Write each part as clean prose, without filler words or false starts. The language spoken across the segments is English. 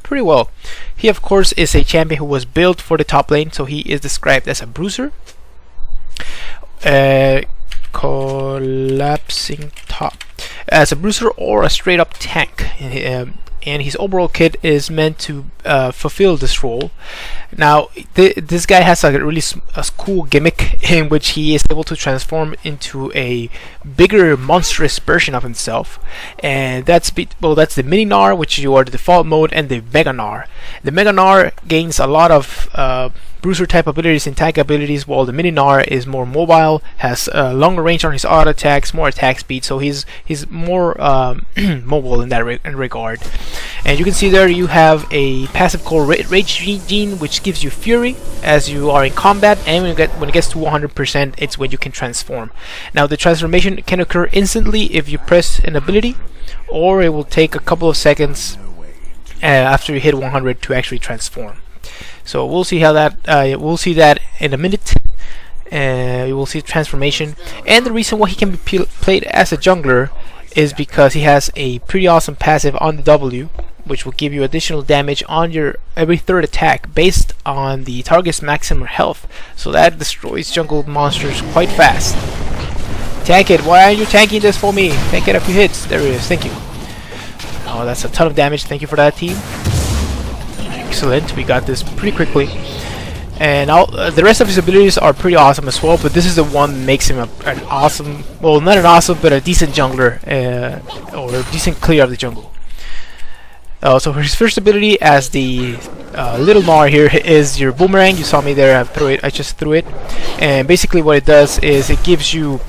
pretty well. He of course is a champion who was built for the top lane, so he is described as a bruiser. Collapsing top. As a bruiser or a straight up tank. And his overall kit is meant to fulfill this role. Now this guy has a really cool gimmick in which he is able to transform into a bigger monstrous version of himself, and that's the mini Gnar, which you are the default mode, and the mega Gnar. The mega Gnar gains a lot of bruiser type abilities and tank abilities, while the mini Gnar is more mobile, has longer range on his auto attacks, more attack speed, so he's more mobile in that regard. And you can see there you have a passive called Rage Gene, which gives you Fury as you are in combat, and when it gets to 100%, it's when you can transform. Now the transformation can occur instantly if you press an ability, or it will take a couple of seconds after you hit 100 to actually transform. So we'll see how that we'll see that in a minute. You will see transformation, and the reason why he can be played as a jungler is because he has a pretty awesome passive on the W, which will give you additional damage on your every third attack based on the target's maximum health. So that destroys jungle monsters quite fast. Tank it! Why aren't you tanking this for me? Tank it a few hits. There it is. Thank you. Oh, that's a ton of damage. Thank you for that, team. Excellent. We got this pretty quickly. And the rest of his abilities are pretty awesome as well, but this is the one that makes him an awesome, well, not an awesome, but a decent jungler, or a decent clear of the jungle. So for his first ability as the little Gnar here is your boomerang. You saw me there, I just threw it. And basically what it does is it gives you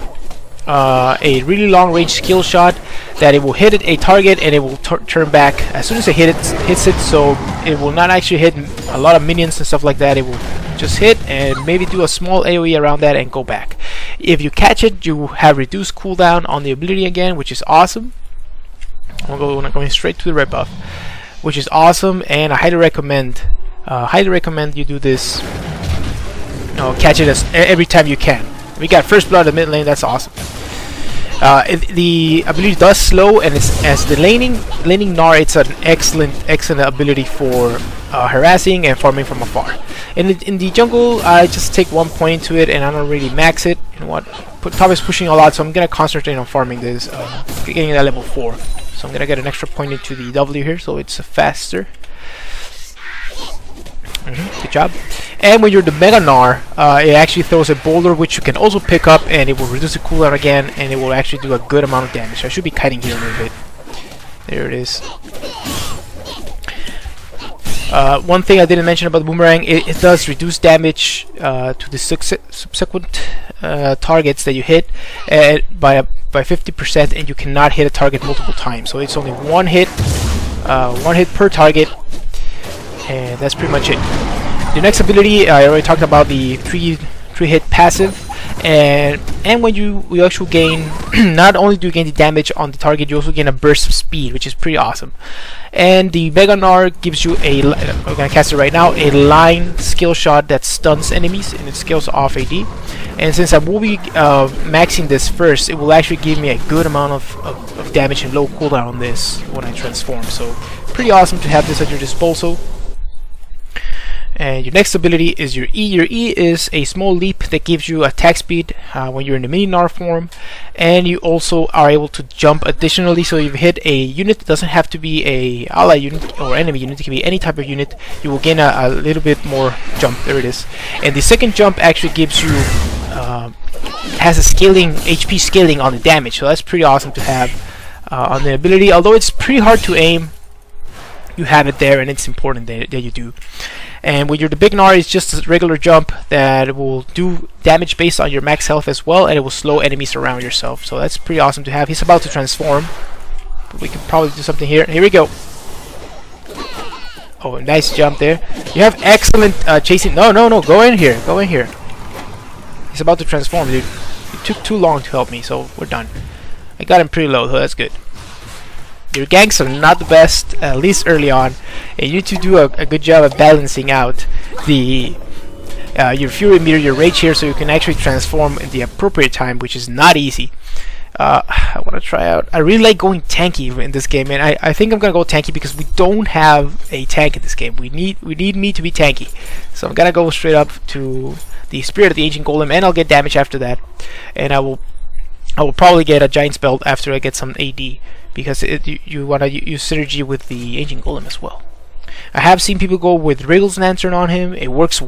a really long range skill shot that it will hit a target and it will turn back as soon as it hits it, so it will not actually hit a lot of minions and stuff like that. It will just hit and maybe do a small AoE around that and go back. If you catch it, you have reduced cooldown on the ability again, which is awesome. I'm going straight to the red buff, which is awesome, and I highly recommend you do this. Catch it every time you can. We got first blood in mid lane. That's awesome. The ability does slow, and as the laning Gnar, it's an excellent ability for harassing and farming from afar. In the jungle, I just take 1 point to it, and I don't really max it. You know what? Top is pushing a lot, so I'm gonna concentrate on farming this, getting that level 4. So I'm gonna get an extra point into the W here, so it's faster. Good job. And when you're the Mega Gnar, it actually throws a boulder which you can also pick up, and it will reduce the cooldown again, and it will actually do a good amount of damage. I should be kiting here a little bit. There it is. One thing I didn't mention about the boomerang, it does reduce damage to the subsequent targets that you hit by 50%, and you cannot hit a target multiple times. So it's only one hit per target, and that's pretty much it. The next ability, I already talked about the three hit passive, and when you actually gain, not only do you gain the damage on the target, you also gain a burst of speed, which is pretty awesome. And the Mega Gnar gives you we're gonna cast it right now, a line skill shot that stuns enemies, and it scales off AD. And since I will be maxing this first, it will actually give me a good amount of damage and low cooldown on this when I transform. So pretty awesome to have this at your disposal. And your next ability is your E. Your E is a small leap that gives you attack speed when you're in the mini Gnar form, and you also are able to jump additionally. So if you hit a unit, it doesn't have to be a ally unit or enemy unit, it can be any type of unit, you will gain a little bit more jump. There it is. And the second jump actually gives you has a scaling HP scaling on the damage, so that's pretty awesome to have on the ability. Although it's pretty hard to aim, you have it there, and it's important that you do. And when you're the big Gnar, it's just a regular jump that will do damage based on your max health as well, and it will slow enemies around yourself. So that's pretty awesome to have. He's about to transform, but we can probably do something here. Here we go. Oh, nice jump there. You have excellent chasing. No, go in here. Go in here. He's about to transform, dude. It took too long to help me, so we're done. I got him pretty low, so that's good. Your ganks are not the best, at least early on, and you need to do a good job of balancing out the your fury meter, your rage here, so you can actually transform in the appropriate time, which is not easy. I want to try out. I really like going tanky in this game, and I think I'm gonna go tanky because we don't have a tank in this game. We need me to be tanky, so I'm gonna go straight up to the Spirit of the Ancient Golem, and I'll get damage after that, and I will probably get a Giant's Belt after I get some AD, because you want to use synergy with the Ancient Golem as well. I have seen people go with Wriggle's Lantern on him. It works